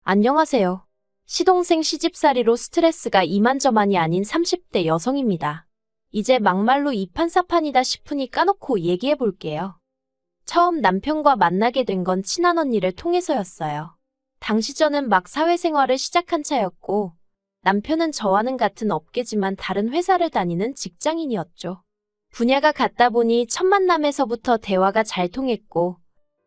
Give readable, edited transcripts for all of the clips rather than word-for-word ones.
안녕하세요. 시동생 시집살이로 스트레스가 이만저만이 아닌 30대 여성입니다. 이제 막말로 이판사판이다 싶으니 까놓고 얘기해 볼게요. 처음 남편과 만나게 된 건 친한 언니를 통해서였어요. 당시 저는 막 사회생활을 시작한 차였고, 남편은 저와는 같은 업계지만 다른 회사를 다니는 직장인이었죠. 분야가 같다 보니 첫 만남에서부터 대화가 잘 통했고,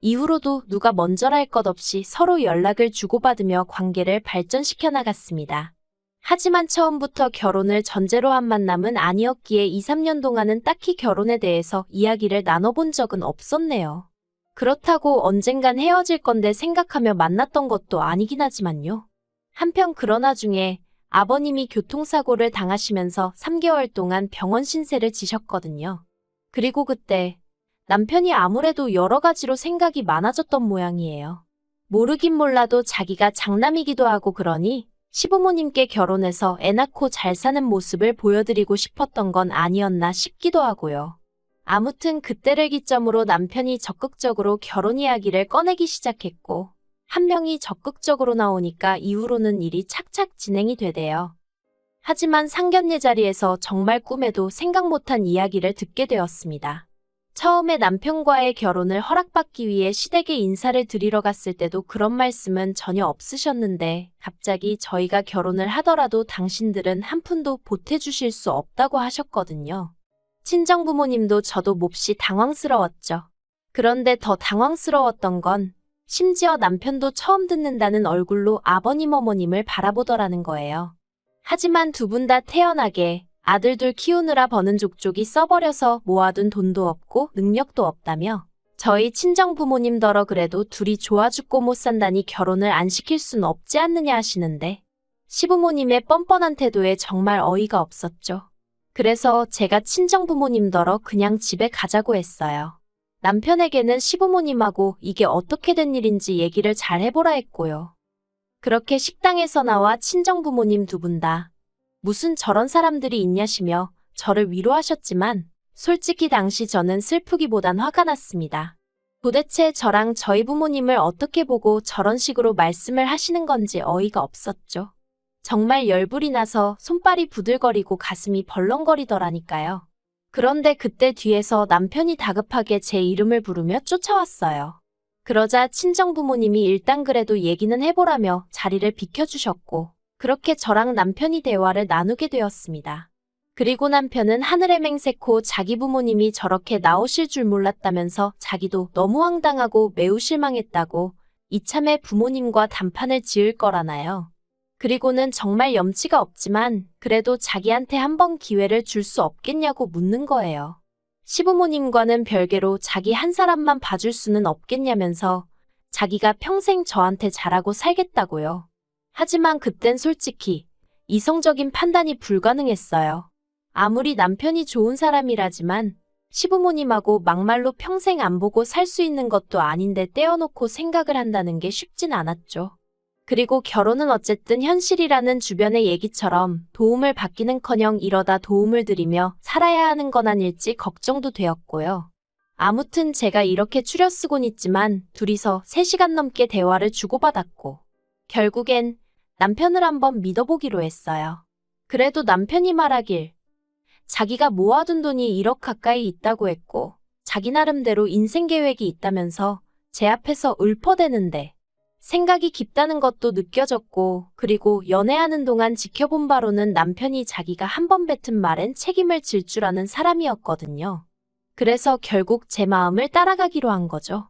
이후로도 누가 먼저라 할 것 없이 서로 연락을 주고받으며 관계를 발전시켜 나갔습니다. 하지만 처음부터 결혼을 전제로 한 만남은 아니었기에 2, 3년 동안은 딱히 결혼에 대해서 이야기를 나눠본 적은 없었네요. 그렇다고 언젠간 헤어질 건데 생각하며 만났던 것도 아니긴 하지만요. 한편 그런 와중에 아버님이 교통사고를 당하시면서 3개월 동안 병원 신세를 지셨거든요. 그리고 그때 남편이 아무래도 여러 가지로 생각이 많아졌던 모양이에요. 모르긴 몰라도 자기가 장남이기도 하고 그러니 시부모님께 결혼해서 애 낳고 잘 사는 모습을 보여드리고 싶었던 건 아니었나 싶기도 하고요. 아무튼 그때를 기점으로 남편이 적극적으로 결혼 이야기를 꺼내기 시작했고, 한 명이 적극적으로 나오니까 이후로는 일이 착착 진행이 되대요. 하지만 상견례 자리에서 정말 꿈에도 생각 못한 이야기를 듣게 되었습니다. 처음에 남편과의 결혼을 허락받기 위해 시댁에 인사를 드리러 갔을 때도 그런 말씀은 전혀 없으셨는데 갑자기 저희가 결혼을 하더라도 당신들은 한 푼도 보태주실 수 없다고 하셨거든요. 친정부모님도 저도 몹시 당황스러웠죠. 그런데 더 당황스러웠던 건 심지어 남편도 처음 듣는다는 얼굴로 아버님 어머님을 바라보더라는 거예요. 하지만 두 분 다 태연하게 아들 둘 키우느라 버는 족족이 써버려서 모아둔 돈도 없고 능력도 없다며 저희 친정부모님더러 그래도 둘이 좋아 죽고 못 산다니 결혼을 안 시킬 순 없지 않느냐 하시는데 시부모님의 뻔뻔한 태도에 정말 어이가 없었죠. 그래서 제가 친정부모님더러 그냥 집에 가자고 했어요. 남편에게는 시부모님하고 이게 어떻게 된 일인지 얘기를 잘 해보라 했고요. 그렇게 식당에서 나와 친정부모님 두 분 다 무슨 저런 사람들이 있냐시며 저를 위로하셨지만 솔직히 당시 저는 슬프기보단 화가 났습니다. 도대체 저랑 저희 부모님을 어떻게 보고 저런 식으로 말씀을 하시는 건지 어이가 없었죠. 정말 열불이 나서 손발이 부들거리고 가슴이 벌렁거리더라니까요. 그런데 그때 뒤에서 남편이 다급하게 제 이름을 부르며 쫓아왔어요. 그러자 친정부모님이 일단 그래도 얘기는 해보라며 자리를 비켜주셨고 그렇게 저랑 남편이 대화를 나누게 되었습니다. 그리고 남편은 하늘에 맹세코 자기 부모님이 저렇게 나오실 줄 몰랐다면서 자기도 너무 황당하고 매우 실망했다고 이참에 부모님과 단판을 지을 거라나요. 그리고는 정말 염치가 없지만 그래도 자기한테 한 번 기회를 줄 수 없겠냐고 묻는 거예요. 시부모님과는 별개로 자기 한 사람만 봐줄 수는 없겠냐면서 자기가 평생 저한테 잘하고 살겠다고요. 하지만 그땐 솔직히 이성적인 판단이 불가능했어요. 아무리 남편이 좋은 사람이라지만 시부모님하고 막말로 평생 안 보고 살 수 있는 것도 아닌데 떼어놓고 생각을 한다는 게 쉽진 않았죠. 그리고 결혼은 어쨌든 현실이라는 주변의 얘기처럼 도움을 받기는커녕 이러다 도움을 드리며 살아야 하는 건 아닐지 걱정도 되었고요. 아무튼 제가 이렇게 추려쓰곤 있지만 둘이서 3시간 넘게 대화를 주고받았고 결국엔 남편을 한번 믿어보기로 했어요. 그래도 남편이 말하길 자기가 모아둔 돈이 1억 가까이 있다고 했고 자기 나름대로 인생 계획이 있다면서 제 앞에서 읊어대는데 생각이 깊다는 것도 느껴졌고 그리고 연애하는 동안 지켜본 바로는 남편이 자기가 한 번 뱉은 말엔 책임을 질 줄 아는 사람이었거든요. 그래서 결국 제 마음을 따라가기로 한 거죠.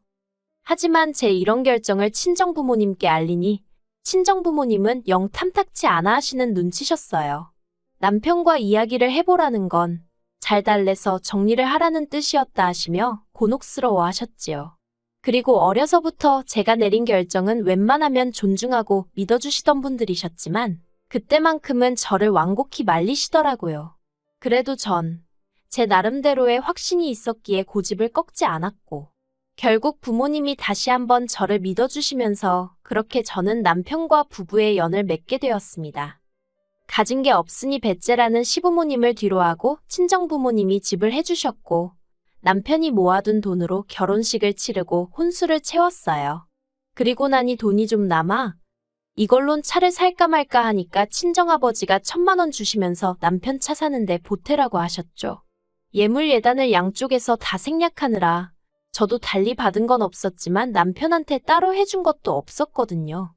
하지만 제 이런 결정을 친정부모님께 알리니 친정부모님은 영 탐탁치 않아 하시는 눈치셨어요. 남편과 이야기를 해보라는 건 잘 달래서 정리를 하라는 뜻이었다 하시며 곤혹스러워 하셨지요. 그리고 어려서부터 제가 내린 결정은 웬만하면 존중하고 믿어주시던 분들이셨지만 그때만큼은 저를 완곡히 말리시더라고요. 그래도 전 제 나름대로의 확신이 있었기에 고집을 꺾지 않았고 결국 부모님이 다시 한번 저를 믿어주시면서 그렇게 저는 남편과 부부의 연을 맺게 되었습니다. 가진 게 없으니 배째라는 시부모님을 뒤로하고 친정부모님이 집을 해주셨고 남편이 모아둔 돈으로 결혼식을 치르고 혼수를 채웠어요. 그리고 나니 돈이 좀 남아 이걸론 차를 살까 말까 하니까 친정아버지가 1,000만 원 주시면서 남편 차 사는데 보태라고 하셨죠. 예물 예단을 양쪽에서 다 생략하느라 저도 달리 받은 건 없었지만 남편한테 따로 해준 것도 없었거든요.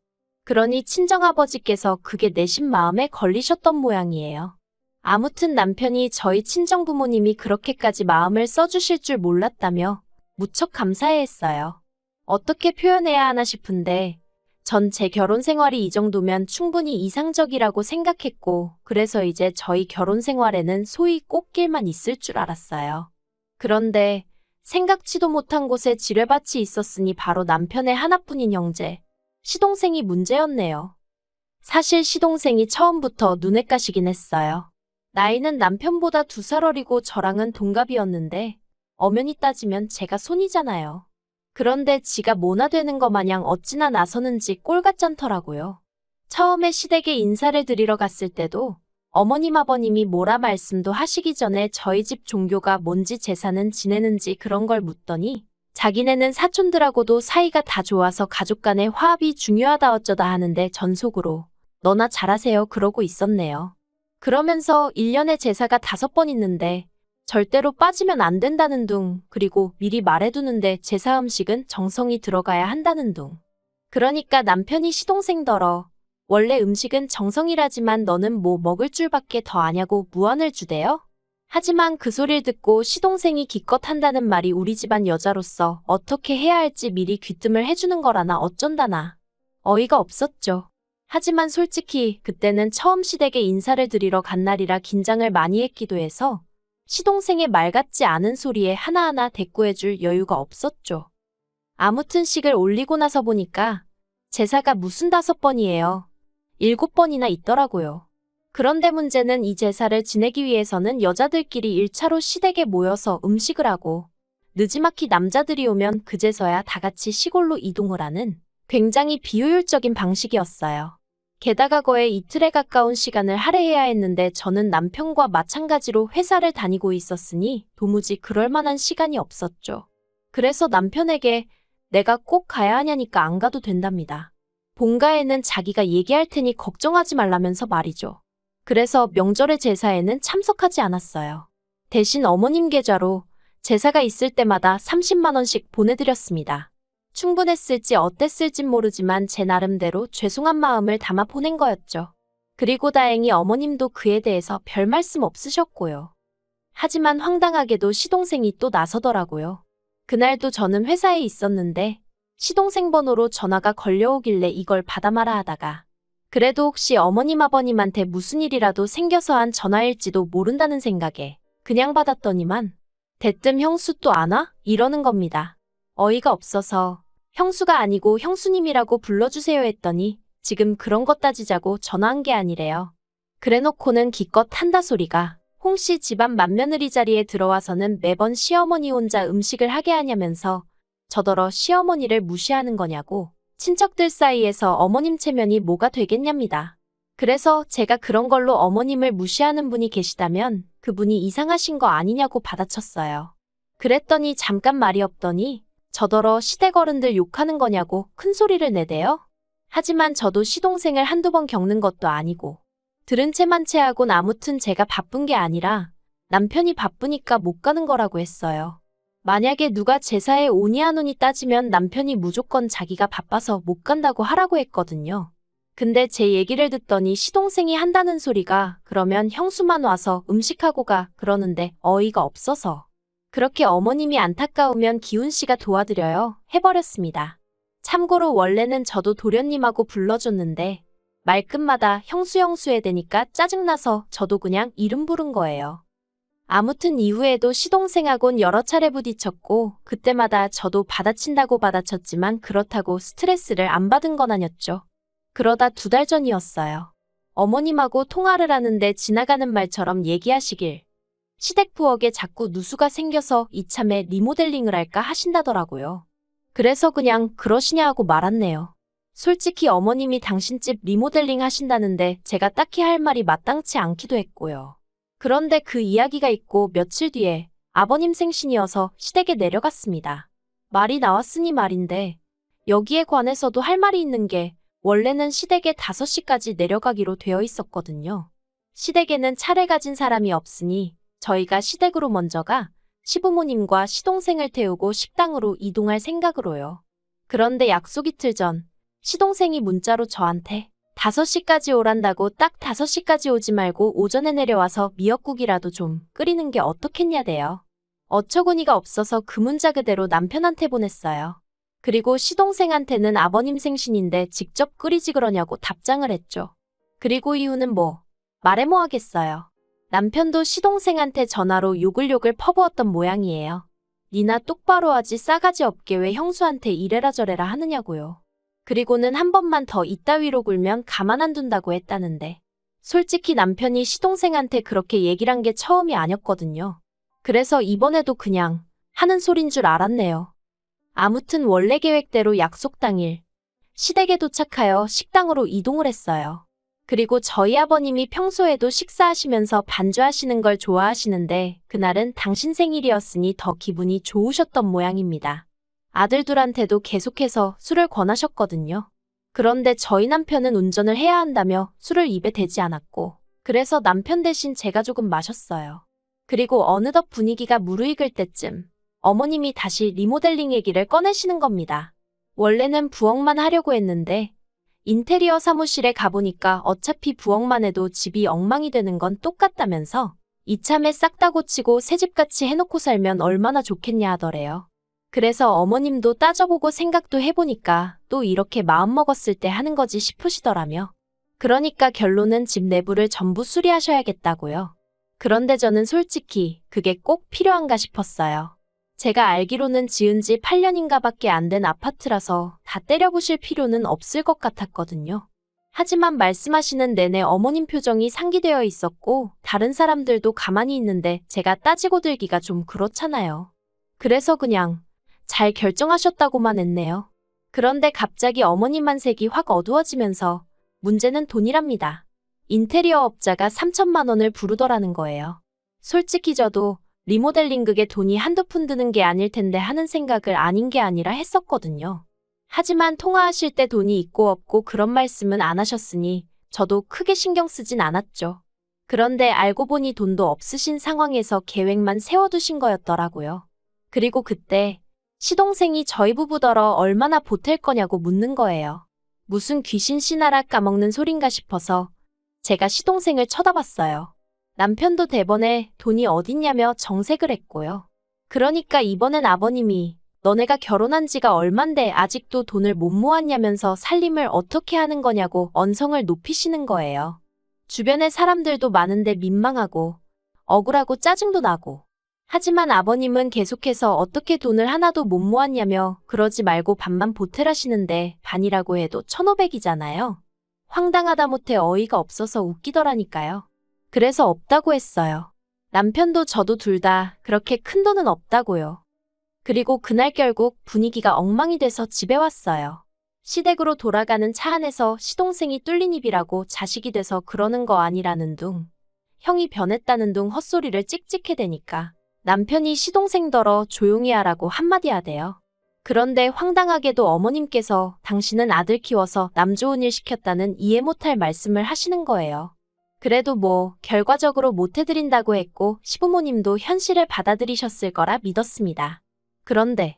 그러니 친정아버지께서 그게 내심 마음에 걸리셨던 모양이에요. 아무튼 남편이 저희 친정부모님이 그렇게까지 마음을 써주실 줄 몰랐다며 무척 감사해했어요. 어떻게 표현해야 하나 싶은데 전 제 결혼 생활이 이 정도면 충분히 이상적이라고 생각했고 그래서 이제 저희 결혼 생활에는 소위 꽃길만 있을 줄 알았어요. 그런데 생각지도 못한 곳에 지뢰밭이 있었으니 바로 남편의 하나뿐인 형제, 시동생이 문제였네요. 사실 시동생이 처음부터 눈에 까시긴 했어요. 나이는 남편보다 2살 어리고 저랑은 동갑이었는데 엄연히 따지면 제가 손이잖아요. 그런데 지가 모나 되는 거 마냥 어찌나 나서는지 꼴같잖더라고요. 처음에 시댁에 인사를 드리러 갔을 때도 어머님 아버님이 뭐라 말씀도 하시기 전에 저희 집 종교가 뭔지 제사는 지내는지 그런 걸 묻더니 자기네는 사촌들하고도 사이가 다 좋아서 가족 간의 화합이 중요하다 어쩌다 하는데 전속으로 너나 잘하세요 그러고 있었네요. 그러면서 1년에 제사가 5번 있는데 절대로 빠지면 안 된다는 둥, 그리고 미리 말해두는데 제사 음식은 정성이 들어가야 한다는 둥. 그러니까 남편이 시동생더러 원래 음식은 정성이라지만 너는 뭐 먹을 줄밖에 더 아냐고 무안을 주대요? 하지만 그 소리를 듣고 시동생이 기껏 한다는 말이 우리 집안 여자로서 어떻게 해야 할지 미리 귀뜸을 해주는 거라나 어쩐다나. 어이가 없었죠. 하지만 솔직히 그때는 처음 시댁에 인사를 드리러 간 날이라 긴장을 많이 했기도 해서 시동생의 말 같지 않은 소리에 하나하나 대꾸해줄 여유가 없었죠. 아무튼 식을 올리고 나서 보니까 제사가 무슨 5번이에요. 7번이나 있더라고요. 그런데 문제는 이 제사를 지내기 위해서는 여자들끼리 1차로 시댁에 모여서 음식을 하고 느지막이 남자들이 오면 그제서야 다 같이 시골로 이동을 하는 굉장히 비효율적인 방식이었어요. 게다가 거의 이틀에 가까운 시간을 할애해야 했는데 저는 남편과 마찬가지로 회사를 다니고 있었으니 도무지 그럴 만한 시간이 없었죠. 그래서 남편에게 내가 꼭 가야 하냐니까 안 가도 된답니다. 본가에는 자기가 얘기할 테니 걱정하지 말라면서 말이죠. 그래서 명절의 제사에는 참석하지 않았어요. 대신 어머님 계좌로 제사가 있을 때마다 30만 원씩 보내드렸습니다. 충분했을지 어땠을진 모르지만 제 나름대로 죄송한 마음을 담아 보낸 거였죠. 그리고 다행히 어머님도 그에 대해서 별 말씀 없으셨고요. 하지만 황당하게도 시동생이 또 나서더라고요. 그날도 저는 회사에 있었는데 시동생 번호로 전화가 걸려오길래 이걸 받아마라 하다가 그래도 혹시 어머님 아버님한테 무슨 일이라도 생겨서 한 전화일지도 모른다는 생각에 그냥 받았더니만 대뜸 형수 또 안 와? 이러는 겁니다. 어이가 없어서 형수가 아니고 형수님이라고 불러주세요 했더니 지금 그런 것 따지자고 전화한 게 아니래요. 그래놓고는 기껏 한다 소리가 홍씨 집안 맏며느리 자리에 들어와서는 매번 시어머니 혼자 음식을 하게 하냐면서 저더러 시어머니를 무시하는 거냐고 친척들 사이에서 어머님 체면이 뭐가 되겠냐입니다. 그래서 제가 그런 걸로 어머님을 무시하는 분이 계시다면 그분이 이상하신 거 아니냐고 받아쳤어요. 그랬더니 잠깐 말이 없더니 저더러 시댁 어른들 욕하는 거냐고 큰 소리를 내대요. 하지만 저도 시동생을 한두 번 겪는 것도 아니고 들은 채만 채하곤 아무튼 제가 바쁜 게 아니라 남편이 바쁘니까 못 가는 거라고 했어요. 만약에 누가 제사에 오니 안 오니 따지면 남편이 무조건 자기가 바빠서 못 간다고 하라고 했거든요. 근데 제 얘기를 듣더니 시동생이 한다는 소리가 그러면 형수만 와서 음식하고 가 그러는데 어이가 없어서 그렇게 어머님이 안타까우면 기훈 씨가 도와드려요 해버렸습니다. 참고로 원래는 저도 도련님하고 불러줬는데 말끝마다 형수 해대니까 짜증나서 저도 그냥 이름 부른 거예요. 아무튼 이후에도 시동생하곤 여러 차례 부딪혔고 그때마다 저도 받아친다고 받아쳤지만 그렇다고 스트레스를 안 받은 건 아니었죠. 그러다 2달 전이었어요. 어머님하고 통화를 하는데 지나가는 말처럼 얘기하시길 시댁 부엌에 자꾸 누수가 생겨서 이참에 리모델링을 할까 하신다더라고요. 그래서 그냥 그러시냐 하고 말았네요. 솔직히 어머님이 당신 집 리모델링 하신다는데 제가 딱히 할 말이 마땅치 않기도 했고요. 그런데 그 이야기가 있고 며칠 뒤에 아버님 생신이어서 시댁에 내려갔습니다. 말이 나왔으니 말인데 여기에 관해서도 할 말이 있는 게 원래는 시댁에 5시까지 내려가기로 되어 있었거든요. 시댁에는 차를 가진 사람이 없으니 저희가 시댁으로 먼저 가 시부모님과 시동생을 태우고 식당으로 이동할 생각으로요. 그런데 약속 이틀 전 시동생이 문자로 저한테 5시까지 오란다고 딱 5시까지 오지 말고 오전에 내려와서 미역국이라도 좀 끓이는 게 어떻겠냐대요. 어처구니가 없어서 그 문자 그대로 남편한테 보냈어요. 그리고 시동생한테는 아버님 생신인데 직접 끓이지 그러냐고 답장을 했죠. 그리고 이유는 뭐 말해 뭐 하겠어요. 남편도 시동생한테 전화로 욕을 퍼부었던 모양이에요. 니나 똑바로 하지 싸가지 없게 왜 형수한테 이래라 저래라 하느냐고요. 그리고는 한 번만 더 이따위로 굴면 가만 안 둔다고 했다는데 솔직히 남편이 시동생한테 그렇게 얘기를 한 게 처음이 아니었거든요. 그래서 이번에도 그냥 하는 소린 줄 알았네요. 아무튼 원래 계획대로 약속 당일 시댁에 도착하여 식당으로 이동을 했어요. 그리고 저희 아버님이 평소에도 식사하시면서 반주하시는 걸 좋아하시는데 그날은 당신 생일이었으니 더 기분이 좋으셨던 모양입니다. 아들들한테도 계속해서 술을 권하셨거든요. 그런데 저희 남편은 운전을 해야 한다며 술을 입에 대지 않았고 그래서 남편 대신 제가 조금 마셨어요. 그리고 어느덧 분위기가 무르익을 때쯤 어머님이 다시 리모델링 얘기를 꺼내시는 겁니다. 원래는 부엌만 하려고 했는데 인테리어 사무실에 가보니까 어차피 부엌만 해도 집이 엉망이 되는 건 똑같다면서 이참에 싹 다 고치고 새집같이 해놓고 살면 얼마나 좋겠냐 하더래요. 그래서 어머님도 따져보고 생각도 해보니까 또 이렇게 마음먹었을 때 하는 거지 싶으시더라며. 그러니까 결론은 집 내부를 전부 수리하셔야겠다고요. 그런데 저는 솔직히 그게 꼭 필요한가 싶었어요. 제가 알기로는 지은 지 8년인가 밖에 안 된 아파트라서 다 때려부실 필요는 없을 것 같았거든요. 하지만 말씀하시는 내내 어머님 표정이 상기되어 있었고 다른 사람들도 가만히 있는데 제가 따지고 들기가 좀 그렇잖아요. 그래서 그냥 잘 결정하셨다고만 했네요. 그런데 갑자기 어머님 안색이 확 어두워지면서 문제는 돈이랍니다. 인테리어 업자가 3천만 원을 부르더라는 거예요. 솔직히 저도 리모델링 그게 돈이 한두 푼 드는 게 아닐 텐데 하는 생각을 아닌 게 아니라 했었거든요. 하지만 통화하실 때 돈이 있고 없고 그런 말씀은 안 하셨으니 저도 크게 신경 쓰진 않았죠. 그런데 알고 보니 돈도 없으신 상황에서 계획만 세워두신 거였더라고요. 그리고 그때 시동생이 저희 부부더러 얼마나 보탤 거냐고 묻는 거예요. 무슨 귀신 씨나라 까먹는 소린가 싶어서 제가 시동생을 쳐다봤어요. 남편도 대번에 돈이 어딨냐며 정색을 했고요. 그러니까 이번엔 아버님이 너네가 결혼한 지가 얼만데 아직도 돈을 못 모았냐면서 살림을 어떻게 하는 거냐고 언성을 높이시는 거예요. 주변에 사람들도 많은데 민망하고 억울하고 짜증도 나고. 하지만 아버님은 계속해서 어떻게 돈을 하나도 못 모았냐며 그러지 말고 반만 보태라시는데 반이라고 해도 1,500이잖아요. 황당하다 못해 어이가 없어서 웃기더라니까요. 그래서 없다고 했어요. 남편도 저도 둘 다 그렇게 큰 돈은 없다고요. 그리고 그날 결국 분위기가 엉망이 돼서 집에 왔어요. 시댁으로 돌아가는 차 안에서 시동생이 뚫린 입이라고 자식이 돼서 그러는 거 아니라는 둥, 형이 변했다는 둥 헛소리를 찍찍해 대니까 남편이 시동생더러 조용히 하라고 한마디 하대요. 그런데 황당하게도 어머님께서 당신은 아들 키워서 남 좋은 일 시켰다는 이해 못할 말씀을 하시는 거예요. 그래도 뭐 결과적으로 못해드린다고 했고 시부모님도 현실을 받아들이셨을 거라 믿었습니다. 그런데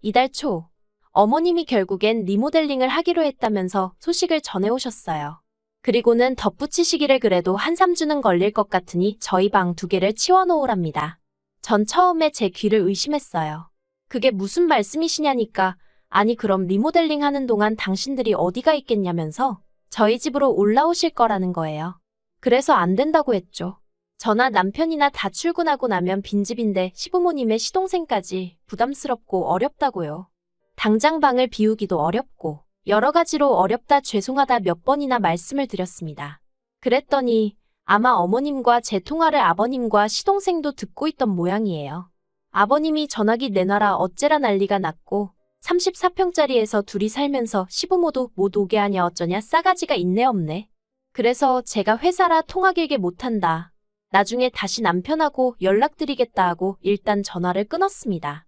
이달 초 어머님이 결국엔 리모델링을 하기로 했다면서 소식을 전해오셨어요. 그리고는 덧붙이시기를 그래도 한 3주는 걸릴 것 같으니 저희 방 2개를 치워놓으랍니다. 전 처음에 제 귀를 의심했어요. 그게 무슨 말씀이시냐니까 아니 그럼 리모델링 하는 동안 당신들이 어디가 있겠냐면서 저희 집으로 올라오실 거라는 거예요. 그래서 안 된다고 했죠. 저나 남편이나 다 출근하고 나면 빈집인데 시부모님의 시동생까지 부담스럽고 어렵다고요. 당장 방을 비우기도 어렵고 여러 가지로 어렵다 죄송하다 몇 번이나 말씀을 드렸습니다. 그랬더니 아마 어머님과 제 통화를 아버님과 시동생도 듣고 있던 모양이에요. 아버님이 전화기 내놔라 어째라 난리가 났고 34평짜리에서 둘이 살면서 시부모도 못 오게 하냐 어쩌냐 싸가지가 있네 없네. 그래서 제가 회사라 통화 길게 못한다. 나중에 다시 남편하고 연락드리겠다 하고 일단 전화를 끊었습니다.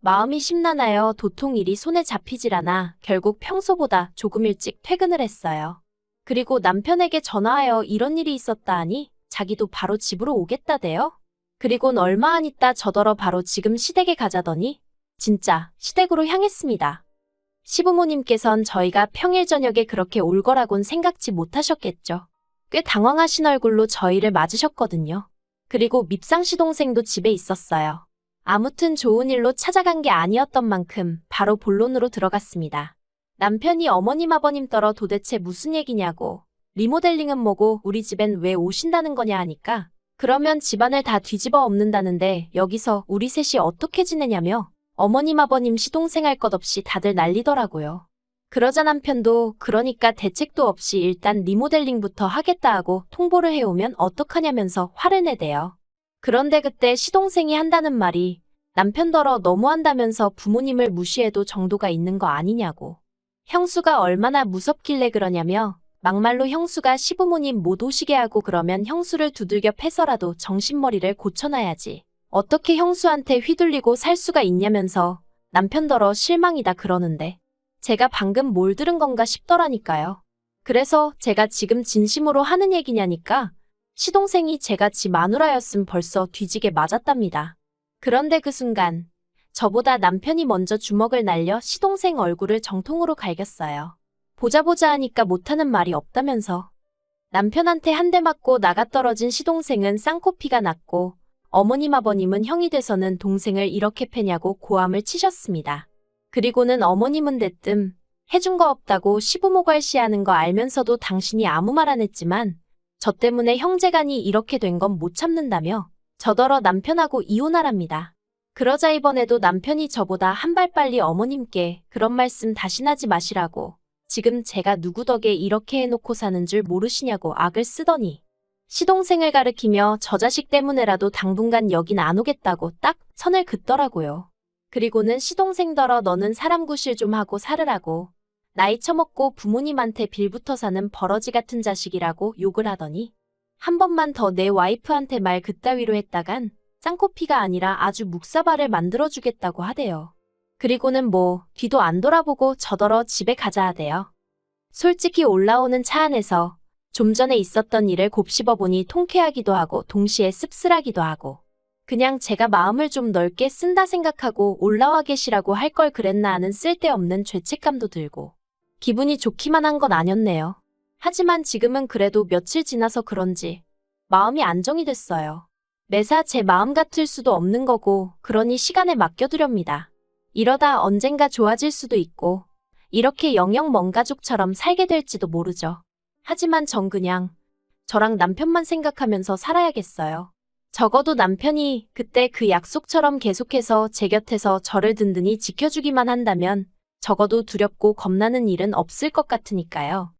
마음이 심란하여 도통 일이 손에 잡히질 않아 결국 평소보다 조금 일찍 퇴근을 했어요. 그리고 남편에게 전화하여 이런 일이 있었다 하니 자기도 바로 집으로 오겠다대요. 그리곤 얼마 안 있다 저더러 바로 지금 시댁에 가자더니 진짜 시댁으로 향했습니다. 시부모님께선 저희가 평일 저녁에 그렇게 올 거라곤 생각지 못하셨겠죠. 꽤 당황하신 얼굴로 저희를 맞으셨거든요. 그리고 밉상 시동생도 집에 있었어요. 아무튼 좋은 일로 찾아간 게 아니었던 만큼 바로 본론으로 들어갔습니다. 남편이 어머님 아버님 떨어 도대체 무슨 얘기냐고, 리모델링은 뭐고 우리 집엔 왜 오신다는 거냐 하니까 그러면 집안을 다 뒤집어 엎는다는데 여기서 우리 셋이 어떻게 지내냐며 어머님 아버님 시동생 할 것 없이 다들 난리더라고요. 그러자 남편도 그러니까 대책도 없이 일단 리모델링부터 하겠다 하고 통보를 해오면 어떡하냐면서 화를 내대요. 그런데 그때 시동생이 한다는 말이 남편더러 너무한다면서 부모님을 무시해도 정도가 있는 거 아니냐고. 형수가 얼마나 무섭길래 그러냐며 막말로 형수가 시부모님 못 오시게 하고 그러면 형수를 두들겨 패서라도 정신머리를 고쳐놔야지. 어떻게 형수한테 휘둘리고 살 수가 있냐면서 남편더러 실망이다 그러는데 제가 방금 뭘 들은 건가 싶더라니까요. 그래서 제가 지금 진심으로 하는 얘기냐니까 시동생이 제가 지 마누라였음 벌써 뒤지게 맞았답니다. 그런데 그 순간 저보다 남편이 먼저 주먹을 날려 시동생 얼굴을 정통으로 갈겼어요. 보자 하니까 못하는 말이 없다면서. 남편한테 한 대 맞고 나가떨어진 시동생은 쌍코피가 났고 어머님 아버님은 형이 돼서는 동생을 이렇게 패냐고 고함을 치셨습니다. 그리고는 어머님은 대뜸 해준 거 없다고 시부모 괄시하는 거 알면서도 당신이 아무 말 안 했지만 저 때문에 형제간이 이렇게 된 건 못 참는다며 저더러 남편하고 이혼하랍니다. 그러자 이번에도 남편이 저보다 한 발 빨리 어머님께 그런 말씀 다신 하지 마시라고 지금 제가 누구 덕에 이렇게 해놓고 사는 줄 모르시냐고 악을 쓰더니 시동생을 가리키며 저 자식 때문에라도 당분간 여긴 안 오겠다고 딱 선을 긋더라고요. 그리고는 시동생더러 너는 사람 구실 좀 하고 살으라고 나이 처먹고 부모님한테 빌붙어 사는 버러지 같은 자식이라고 욕을 하더니 한 번만 더 내 와이프한테 말 그따위로 했다간 쌍코피가 아니라 아주 묵사발을 만들어주겠다고 하대요. 그리고는 뭐 뒤도 안 돌아보고 저더러 집에 가자 하대요. 솔직히 올라오는 차 안에서 좀 전에 있었던 일을 곱씹어보니 통쾌하기도 하고 동시에 씁쓸하기도 하고 그냥 제가 마음을 좀 넓게 쓴다 생각하고 올라와 계시라고 할 걸 그랬나 하는 쓸데없는 죄책감도 들고 기분이 좋기만 한 건 아니었네요. 하지만 지금은 그래도 며칠 지나서 그런지 마음이 안정이 됐어요. 매사 제 마음 같을 수도 없는 거고 그러니 시간에 맡겨두렵니다. 이러다 언젠가 좋아질 수도 있고 이렇게 영영 먼 가족처럼 살게 될지도 모르죠. 하지만 전 그냥 저랑 남편만 생각하면서 살아야겠어요. 적어도 남편이 그때 그 약속처럼 계속해서 제 곁에서 저를 든든히 지켜주기만 한다면 적어도 두렵고 겁나는 일은 없을 것 같으니까요.